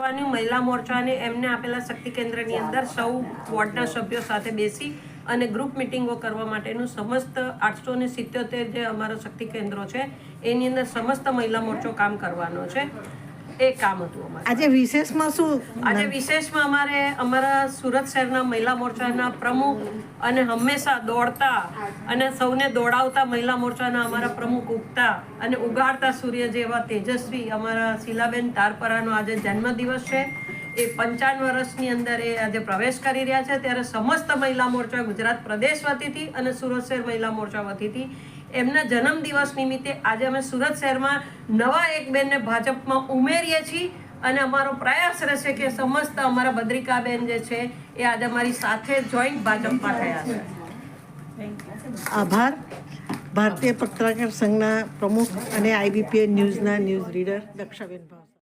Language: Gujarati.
કરવાની મહિલા મોરચાને એમને આપેલા શક્તિ કેન્દ્રની અંદર સૌ વોર્ડના સભ્યો સાથે બેસી અને ગ્રુપ મિટિંગો કરવા માટેનું સમસ્ત 877 જે અમારા શક્તિ કેન્દ્રો છે એની અંદર સમસ્ત મહિલા મોરચો કામ કરવાનો છે. એ કામ હતું અમારું. આજે વિશેષમાં શું? આજે વિશેષમાં અમારા સુરત શહેરના મહિલા મોરચાના પ્રમુખ અને હંમેશા દોડતા અને સૌને દોડાવતા મહિલા મોરચાના અમારા પ્રમુખ ઉગતા અને ઉગાડતા સૂર્ય જેવા તેજસ્વી અમારા શીલાબેન તારપરાનો આજે જન્મદિવસ છે. એ 55 વર્ષની અંદર એ આજે પ્રવેશ કરી રહ્યા છે. ત્યારે સમસ્ત મહિલા મોરચા ગુજરાત પ્રદેશ વતીથી અને સુરત શહેર મહિલા મોરચા વતીથી એમના જન્મદિવસ નિમિત્તે આજે અમે સુરત શહેરમાં નવા એક બેનને ભાજપમાં ઉમેરીએ છીએ અને અમારો પ્રયાસ રહેશે કે સમસ્ત અમારા બદ્રિકાબેન જે છે એ આજે અમારી સાથે જોઈન્ટ ભાજપમાં થયા છે. આભાર. ભારતીય પત્રકાર સંઘના પ્રમુખ અને IBPN ન્યૂઝના ન્યૂઝ રીડર દક્ષાબેન ભાવસાર.